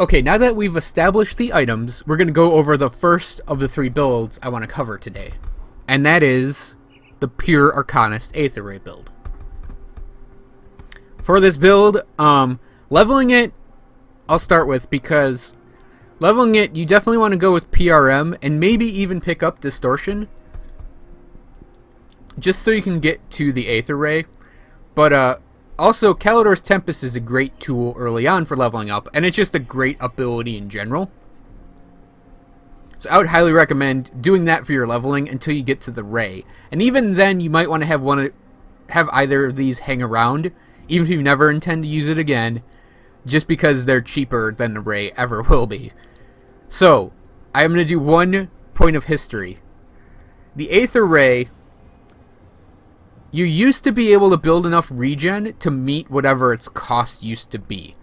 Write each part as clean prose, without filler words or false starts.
Okay, now that we've established the items, we're going to go over the first of the 3 builds I want to cover today. And that is the pure Arcanist Aether Ray build. For this build, leveling it, I'll start with, because leveling it, you definitely want to go with PRM and maybe even pick up Distortion, just so you can get to the Aether Ray. But also, Kalidor's Tempest is a great tool early on for leveling up, and it's just a great ability in general. So I would highly recommend doing that for your leveling until you get to the Ray. And even then, you might want to have either of these hang around, even if you never intend to use it again, just because they're cheaper than the Ray ever will be. So, I'm going to do one point of history. The Aether Ray, you used to be able to build enough regen to meet whatever its cost used to be.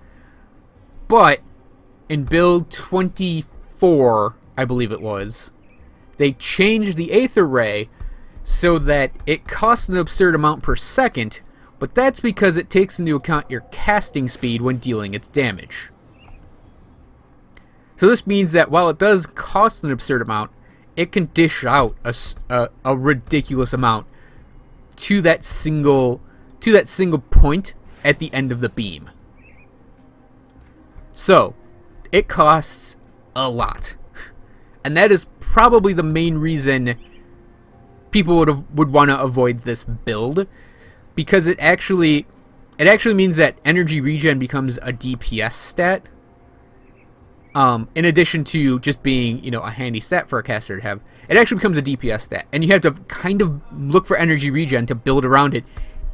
But in build 24, I believe it was, they changed the Aether Ray so that it costs an absurd amount per second, but that's because it takes into account your casting speed when dealing its damage. So this means that while it does cost an absurd amount, it can dish out a ridiculous amount to that single point at the end of the beam. So, it costs a lot. And that is probably the main reason people would want to avoid this build, because it actually means that energy regen becomes a DPS stat. In addition to just being, a handy stat for a caster to have, it actually becomes a DPS stat, and you have to kind of look for energy regen to build around it,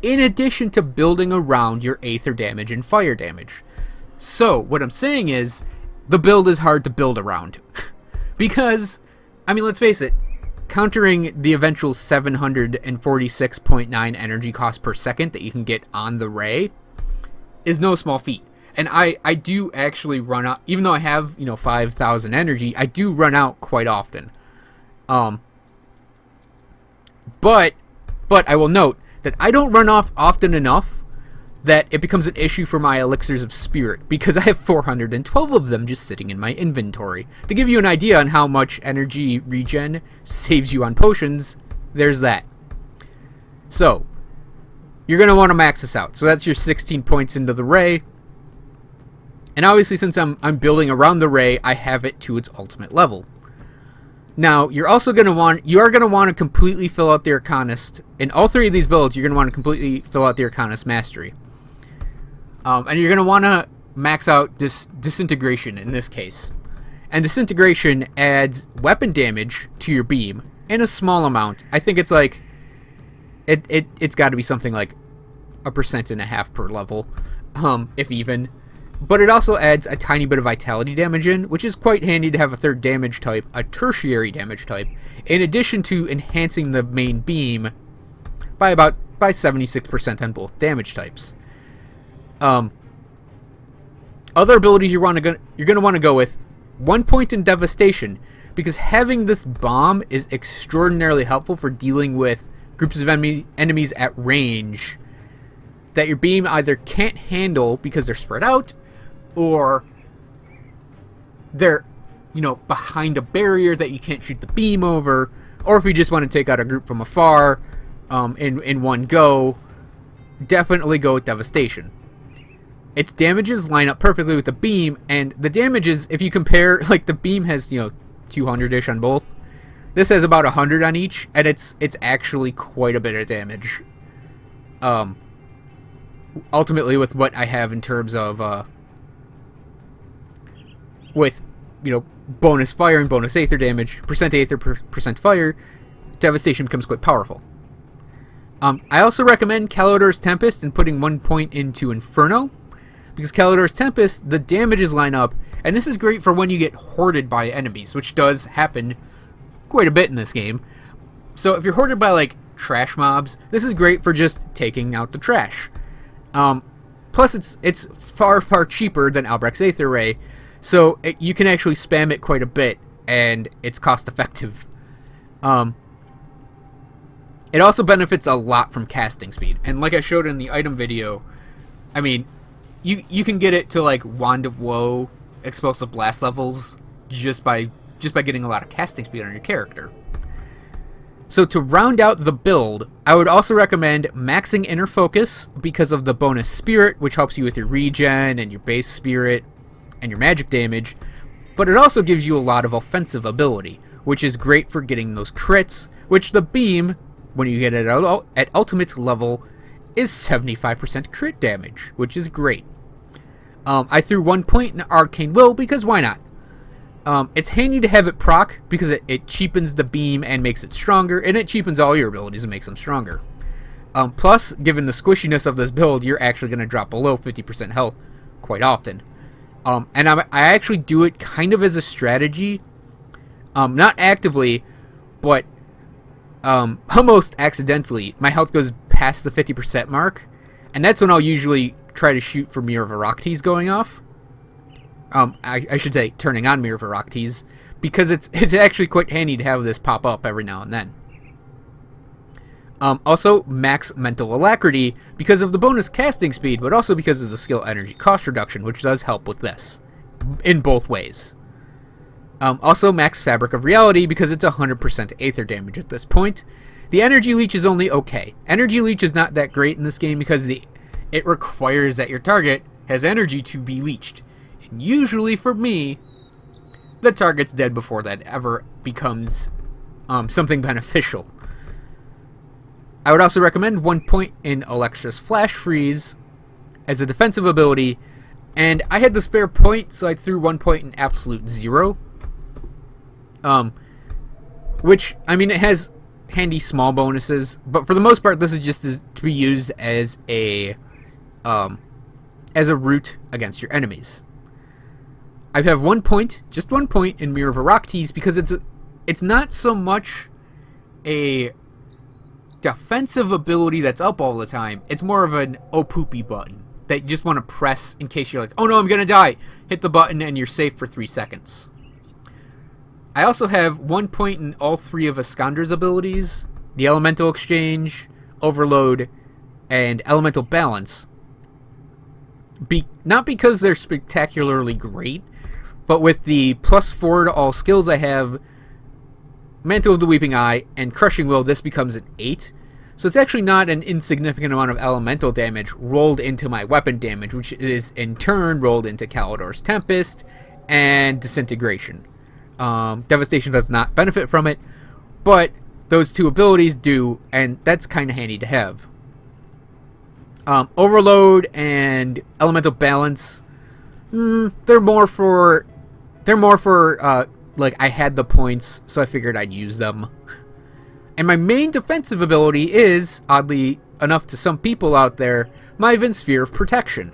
in addition to building around your Aether damage and fire damage. So, what I'm saying is, the build is hard to build around. Because, let's face it, countering the eventual 746.9 energy cost per second that you can get on the Ray is no small feat. And I do actually run out, even though I have, 5,000 energy, I do run out quite often. But I will note that I don't run off often enough that it becomes an issue for my Elixirs of Spirit, because I have 412 of them just sitting in my inventory. To give you an idea on how much energy regen saves you on potions, there's that. So, you're going to want to max this out. So that's your 16 points into the Ray. And obviously, since I'm building around the Ray, I have it to its ultimate level. Now, you are going to want to completely fill out the Arcanist. In all 3 of these builds, you're going to want to completely fill out the Arcanist Mastery. And you're going to want to max out Disintegration in this case. And Disintegration adds weapon damage to your beam in a small amount. I think it's like, it's got to be something like 1.5% per level, if even. But it also adds a tiny bit of vitality damage in, which is quite handy to have a 3rd damage type, a tertiary damage type, in addition to enhancing the main beam by 76% on both damage types. Other abilities you're going to want to go with 1 point in Devastation, because having this bomb is extraordinarily helpful for dealing with groups of enemies at range that your beam either can't handle because they're spread out, or they're, behind a barrier that you can't shoot the beam over, or if you just want to take out a group from afar in one go, definitely go with Devastation. Its damages line up perfectly with the beam, and the damages, if you compare, the beam has, 200-ish on both. This has about 100 on each, and it's actually quite a bit of damage. Ultimately, with what I have in terms of, with, bonus fire and bonus Aether damage, percent Aether, percent fire, Devastation becomes quite powerful. I also recommend Kalidor's Tempest and putting 1 point into Inferno, because Kalidor's Tempest, the damages line up, and this is great for when you get hoarded by enemies, which does happen quite a bit in this game. So if you're hoarded by, trash mobs, this is great for just taking out the trash. Plus, it's far, far cheaper than Albrecht's Aether Ray, so you can actually spam it quite a bit, and it's cost-effective. It also benefits a lot from casting speed, and like I showed in the item video, you can get it to, Wand of Woe explosive blast levels just by getting a lot of casting speed on your character. So to round out the build, I would also recommend maxing Inner Focus because of the bonus Spirit, which helps you with your regen and your base Spirit and your magic damage, but it also gives you a lot of offensive ability, which is great for getting those crits, which the Beam, when you get it at ultimate level, is 75% crit damage, which is great. I threw 1 point in Arcane Will because why not? It's handy to have it proc because it cheapens the beam and makes it stronger, and it cheapens all your abilities and makes them stronger. Plus, given the squishiness of this build, you're actually going to drop below 50% health quite often. And I actually do it kind of as a strategy, not actively, but almost accidentally. My health goes past the 50% mark, and that's when I'll usually try to shoot for Mirror of Arachtes going off. I should say turning on Mirror of Arachtes, because it's actually quite handy to have this pop up every now and then. Also, max Mental Alacrity because of the bonus casting speed, but also because of the skill energy cost reduction, which does help with this in both ways. Also, max Fabric of Reality because it's 100% Aether damage at this point. The Energy Leech is only okay. Energy Leech is not that great in this game because it requires that your target has energy to be leeched. And usually, for me, the target's dead before that ever becomes something beneficial. I would also recommend 1 point in Electra's Flash Freeze as a defensive ability, and I had the spare point, so I threw 1 point in Absolute Zero. Which, I mean, it has handy small bonuses, but for the most part, this is just to be used as a route against your enemies. I have 1 point, just 1 point in Mirror of Arachtes because it's not so much a defensive ability that's up all the time. It's more of an oh poopy button that you just want to press in case you're like, oh no, I'm gonna die. Hit the button and you're safe for 3 seconds. I also have 1 point in all 3 of Iskander's abilities, the Elemental Exchange, Overload, and Elemental Balance. Not because they're spectacularly great, but with the +4 to all skills I have, Mantle of the Weeping Eye, and Crushing Will, this becomes an 8. So it's actually not an insignificant amount of elemental damage rolled into my weapon damage, which is in turn rolled into Kalidor's Tempest and Disintegration. Devastation does not benefit from it, but those 2 abilities do, and that's kind of handy to have. Overload and Elemental Balance, they're more for like I had the points, so I figured I'd use them. And my main defensive ability is, oddly enough to some people out there, Myvan Sphere of Protection.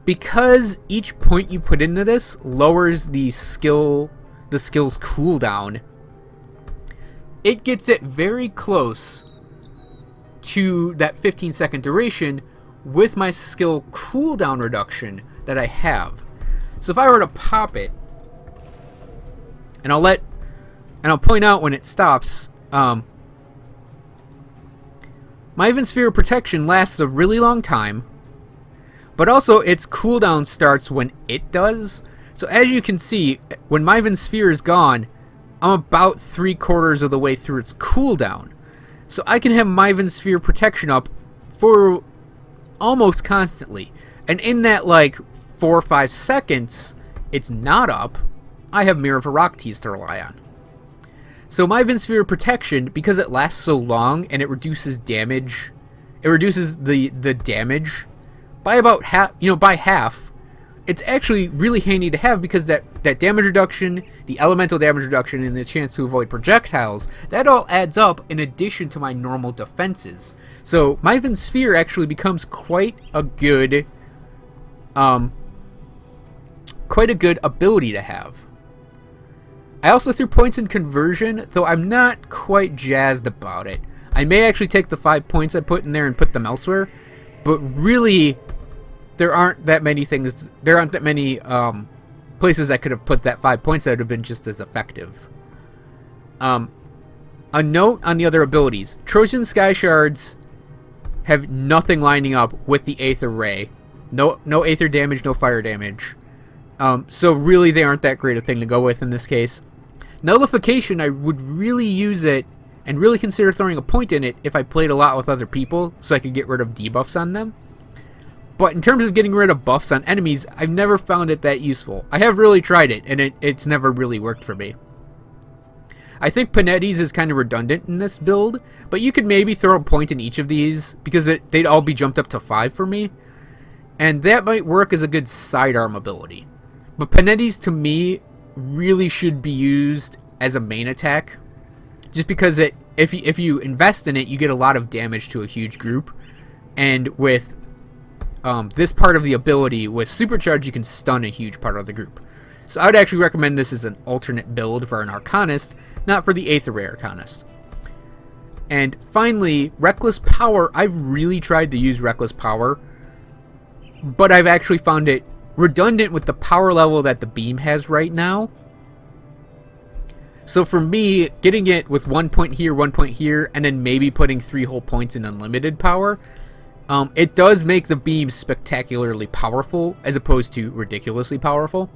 Because each point you put into this lowers the skill's cooldown, it gets it very close to that 15-second duration with my skill cooldown reduction that I have. So if I were to pop it, and I'll point out when it stops, Myvan Sphere of Protection lasts a really long time, but also its cooldown starts when it does. So as you can see, when Myvan Sphere is gone, I'm about 3/4 of the way through its cooldown. So I can have Myvan Sphere Protection up for almost constantly. And in that, 4 or 5 seconds, it's not up, I have Mirror of Arachtes to rely on. So Myvan Sphere Protection, because it lasts so long and it reduces damage, it reduces the damage by about half, it's actually really handy to have because that damage reduction, the elemental damage reduction, and the chance to avoid projectiles, that all adds up in addition to my normal defenses. So Myvan Sphere actually becomes quite a good ability to have. I also threw points in Conversion, though I'm not quite jazzed about it. I may actually take the 5 points I put in there and put them elsewhere, but really, there aren't that many places I could have put that 5 points that would have been just as effective. A note on the other abilities. Trojan Sky Shards have nothing lining up with the Aether Ray. No Aether damage, no fire damage. So really they aren't that great a thing to go with in this case. Nullification, I would really use it and really consider throwing a point in it if I played a lot with other people so I could get rid of debuffs on them. But in terms of getting rid of buffs on enemies, I've never found it that useful. I have really tried it, and it's never really worked for me. I think Panetti's is kind of redundant in this build, but you could maybe throw a point in each of these because they'd all be jumped up to 5 for me. And that might work as a good sidearm ability. But Panetti's, to me, really should be used as a main attack. Just because if you invest in it, you get a lot of damage to a huge group. And with this part of the ability, with Supercharge, you can stun a huge part of the group. So I would actually recommend this as an alternate build for an Arcanist, not for the Aether Ray Arcanist. And finally, Reckless Power. I've really tried to use Reckless Power, but I've actually found it redundant with the power level that the beam has right now. So for me, getting it with 1 point here, 1 point here, and then maybe putting 3 whole points in unlimited power, it does make the beam spectacularly powerful as opposed to ridiculously powerful.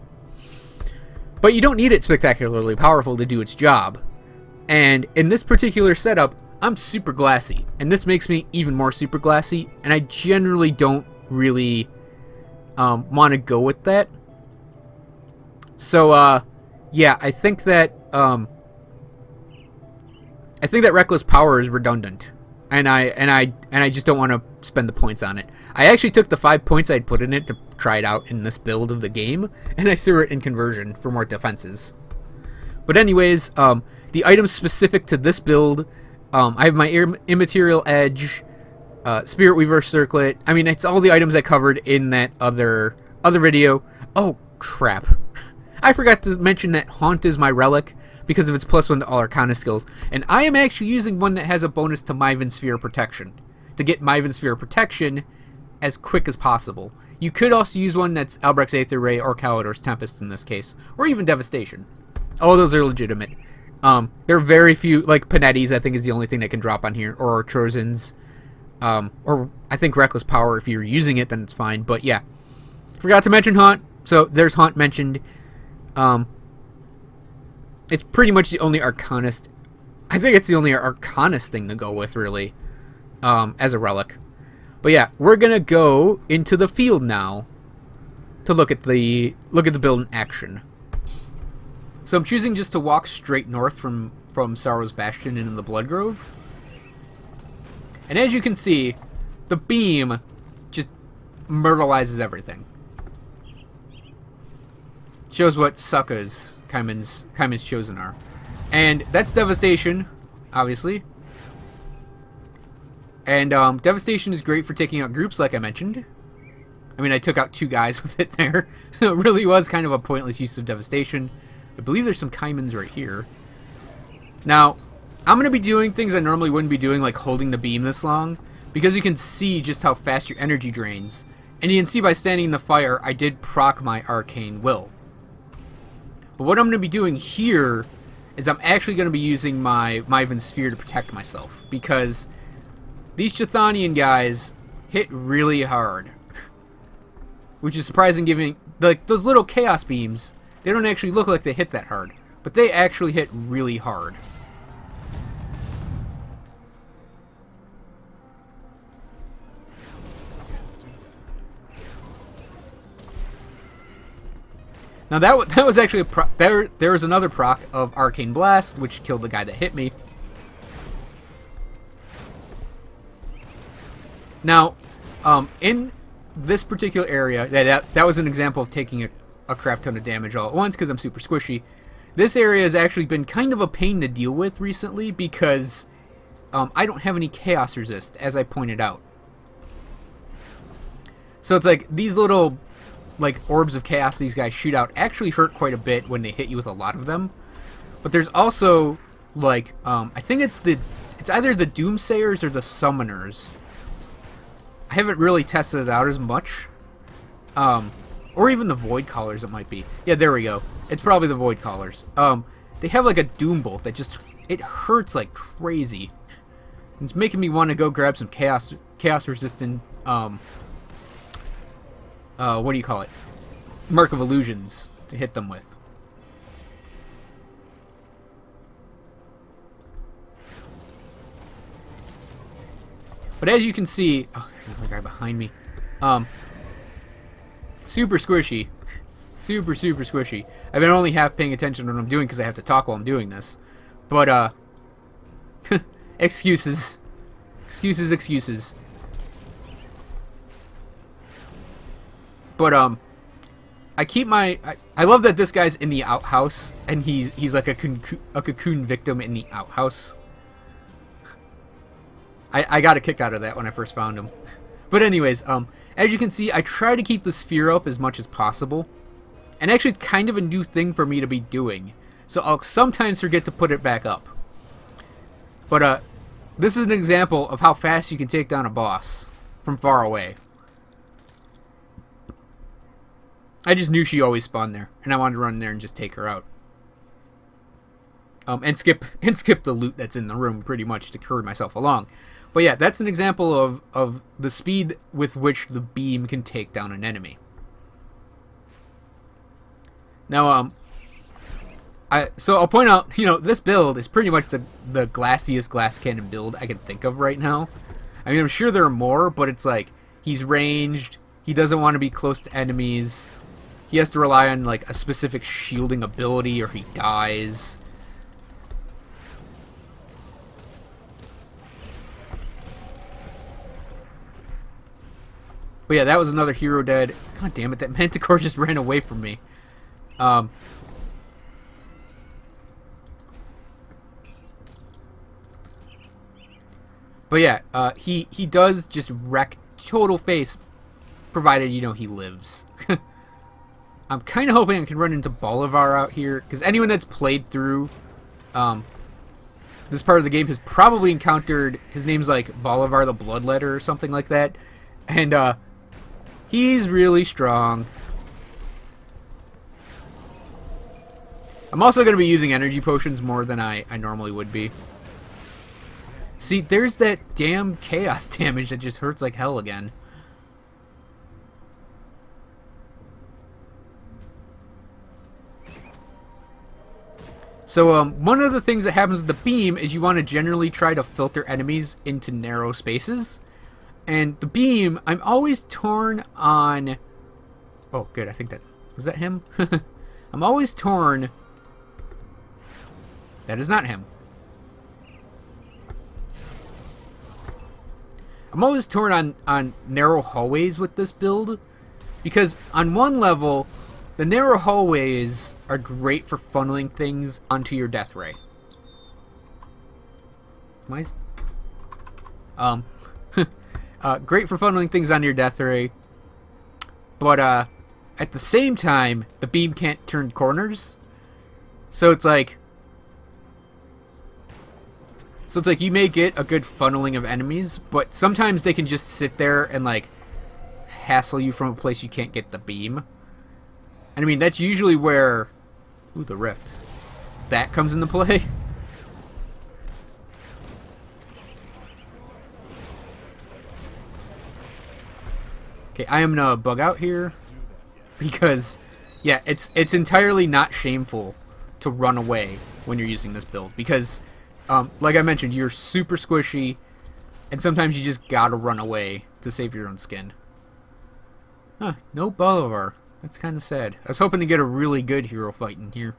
But you don't need it spectacularly powerful to do its job. And in this particular setup, I'm super glassy, and this makes me even more super glassy, and I generally don't really want to go with that. So yeah, I think that Reckless Power is redundant, and I just don't want to spend the points on it. I actually took the 5 points I'd put in it to try it out in this build of the game, and I threw it in conversion for more defenses. But anyways, the items specific to this build, I have my Immaterial Edge, Spirit Weaver Circlet. I mean, it's all the items I covered in that other video. Oh, crap. I forgot to mention that Haunt is my relic because of its +1 to all Arcana skills. And I am actually using one that has a bonus to Myvan Sphere Protection, to get Myvan Sphere Protection as quick as possible. You could also use one that's Albrecht's Aether Ray or Calidor's Tempest in this case, or even Devastation. All those are legitimate. There are very few, like Panetti's I think is the only thing that can drop on here, or Trojan's, or I think Reckless Power. If you're using it, then it's fine. But yeah, forgot to mention Haunt, so there's Haunt mentioned. It's pretty much the only Arcanist. I think it's the only Arcanist thing to go with, really, as a relic. But yeah, we're gonna go into the field now to look at the build in action. So I'm choosing just to walk straight north from Sorrow's Bastion into the Blood Grove. And as you can see, the beam just myrtleizes everything. Shows what suckers Kaiman's chosen are. And that's Devastation, obviously. And Devastation is great for taking out groups, like I mentioned. I mean, I took out 2 guys with it there. So it really was kind of a pointless use of Devastation. I believe there's some Kaimans right here. Now, I'm going to be doing things I normally wouldn't be doing, like holding the beam this long, because you can see just how fast your energy drains. And you can see by standing in the fire, I did proc my Arcane Will. But what I'm going to be doing here is I'm actually going to be using my Myvan Sphere to protect myself, because these Chthonian guys hit really hard. Which is surprising, given like those little chaos beams, they don't actually look like they hit that hard, but they actually hit really hard. Now that was actually there was another proc of Arcane Blast, which killed the guy that hit me. Now, in this particular area, that was an example of taking a crap ton of damage all at once because I'm super squishy. This area has actually been kind of a pain to deal with recently because I don't have any Chaos Resist, as I pointed out. So it's like these little orbs of chaos these guys shoot out actually hurt quite a bit when they hit you with a lot of them. But there's also I think it's either the Doomsayers or the Summoners. I haven't really tested it out as much. Or even the Void Callers, it might be. Yeah, there we go. It's probably the Void Callers. They have like a Doom Bolt that just, it hurts like crazy. It's making me want to go grab some chaos resistant, what do you call it? Mark of Illusions to hit them with. But as you can see, oh, there's another guy behind me. Super squishy. Super squishy. I've been only half paying attention to what I'm doing because I have to talk while I'm doing this. But, excuses. Excuses. But, I keep my... I love that this guy's in the outhouse, and he's like a cocoon victim in the outhouse. I got a kick out of that when I first found him. But anyways, as you can see, I try to keep the sphere up as much as possible. And actually, it's kind of a new thing for me to be doing. So I'll sometimes forget to put it back up. But, this is an example of how fast you can take down a boss from far away. I just knew she always spawned there, and I wanted to run in there and just take her out. And skip the loot that's in the room, pretty much, to hurry myself along. But yeah, that's an example of the speed with which the beam can take down an enemy. Now, so I'll point out, this build is pretty much the glassiest glass cannon build I can think of right now. I mean, I'm sure there are more, but it's like, he's ranged, he doesn't want to be close to enemies, he has to rely on, like, a specific shielding ability or he dies. But yeah, that was another hero dead. God damn it, that Manticore just ran away from me. But yeah, he does just wreck total face, provided, he lives. I'm kind of hoping I can run into Bolivar out here, because anyone that's played through this part of the game has probably encountered, his name's like Bolivar the Bloodletter or something like that, and he's really strong. I'm also going to be using energy potions more than I normally would be. See, there's that damn chaos damage that just hurts like hell again. So, one of the things that happens with the beam is you want to generally try to filter enemies into narrow spaces. And the beam, I'm always torn on... Oh, good, I think that... Was that him? I'm always torn... That is not him. I'm always torn on narrow hallways with this build, because on one level, the narrow hallways are great for funneling things onto your Death Ray. Great for funneling things onto your Death Ray, but at the same time, the beam can't turn corners, so it's like you may get a good funneling of enemies, but sometimes they can just sit there and, like, hassle you from a place you can't get the beam. And I mean, that's usually where... Ooh, the rift. That comes into play. Okay, I am gonna bug out here. Because, yeah, it's entirely not shameful to run away when you're using this build. Because... like I mentioned, you're super squishy, and sometimes you just gotta run away to save your own skin. Huh, no Bolivar. That's kind of sad. I was hoping to get a really good hero fight in here.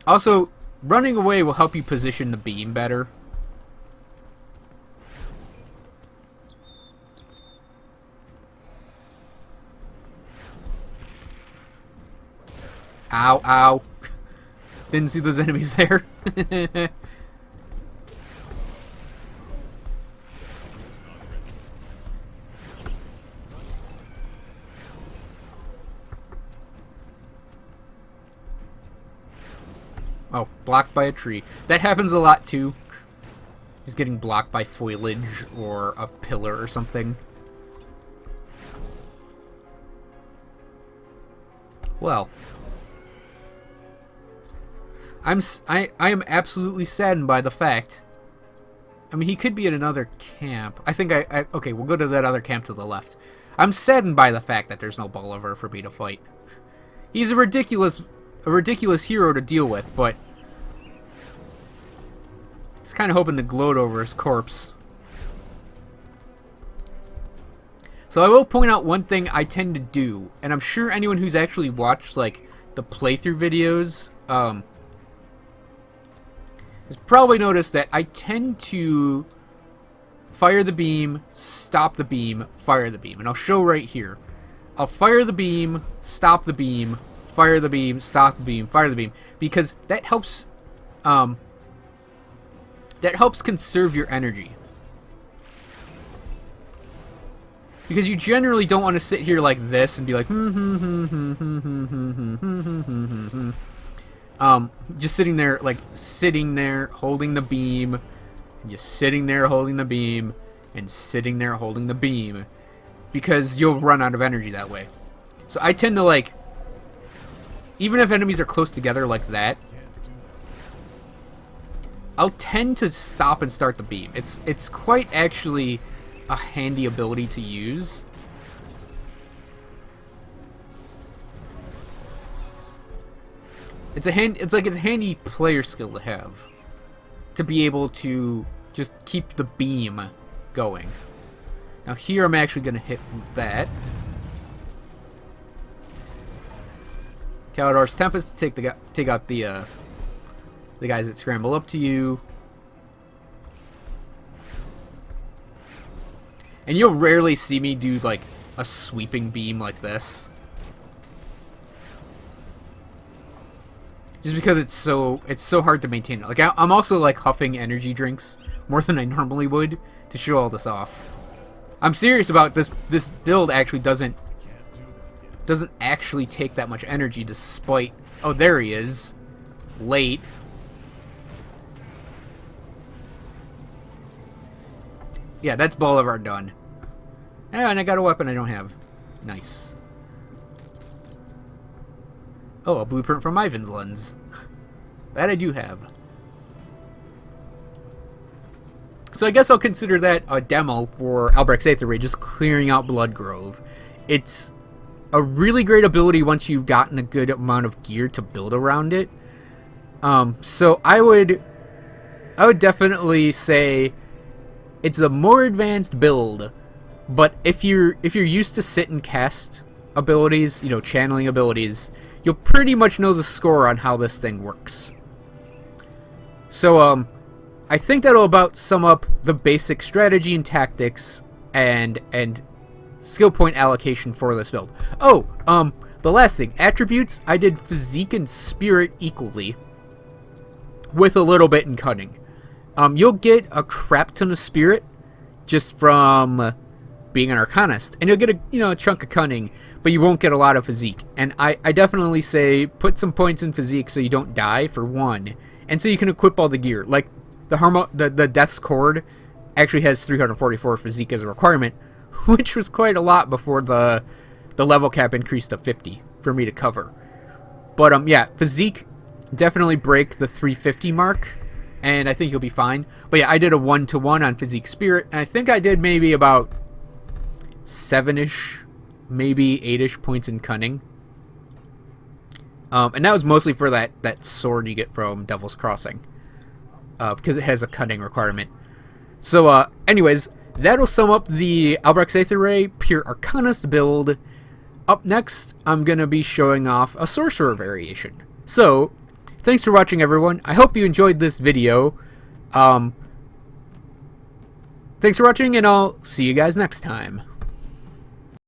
Also, running away will help you position the beam better. Ow, ow. Didn't see those enemies there. Oh, blocked by a tree. That happens a lot too. He's getting blocked by foliage or a pillar or something. Well... I am absolutely saddened by the fact I mean, he could be at another camp. I think okay, we'll go to that other camp to the left. I'm saddened by the fact that there's no Bolivar for me to fight. He's a ridiculous hero to deal with, but he's kind of hoping to gloat over his corpse. So I will point out one thing I tend to do, and I'm sure anyone who's actually watched like the playthrough videos has probably noticed that I tend to fire the beam, stop the beam, fire the beam. And I'll show right here. I'll fire the beam, stop the beam, fire the beam, stop the beam, fire the beam. Because that helps conserve your energy. Because you generally don't want to sit here like this and be like just sitting there holding the beam, and just sitting there holding the beam, and sitting there holding the beam, because you'll run out of energy that way. So I tend to, like, even if enemies are close together like that, I'll tend to stop and start the beam. It's quite actually a handy ability to use. It's a handy player skill to have, to be able to just keep the beam going. Now here I'm actually going to hit that. Kaladar's Tempest to take out the guys that scramble up to you. And you'll rarely see me do like a sweeping beam like this, just because it's so hard to maintain. Like I'm also like huffing energy drinks more than I normally would to show all this off. I'm serious about this. This build actually doesn't actually take that much energy, despite... Oh, there he is. Late. Yeah, that's Bolivar done. And I got a weapon I don't have. Nice. Oh, a blueprint from Ivan's lens. That I do have. So I guess I'll consider that a demo for Albrecht's Aether Ray, just clearing out Bloodgrove. It's a really great ability once you've gotten a good amount of gear to build around it. So I would definitely say it's a more advanced build, but if you're used to sit and cast abilities, you know, channeling abilities, you'll pretty much know the score on how this thing works. So I think that'll about sum up the basic strategy and tactics and skill point allocation for this build. Oh, the last thing, attributes, I did physique and spirit equally, with a little bit in cunning. You'll get a crap ton of spirit just from being an Arcanist, and you'll get a chunk of cunning, but you won't get a lot of physique. And I definitely say put some points in physique so you don't die, for one, and so you can equip all the gear. Like the Death's Cord actually has 344 physique as a requirement, which was quite a lot before the level cap increased to 50 for me to cover. But yeah, physique, definitely break the 350 mark, and I think you'll be fine. But yeah, I did a 1-to-1 on physique spirit, and I think I did maybe about 7-ish, maybe 8-ish points in cunning. And that was mostly for that sword you get from Devil's Crossing, because it has a cunning requirement. So anyways, that'll sum up the Albrecht's Aether Ray pure Arcanist build. Up next, I'm going to be showing off a sorcerer variation. So, thanks for watching, everyone. I hope you enjoyed this video. Thanks for watching, and I'll see you guys next time.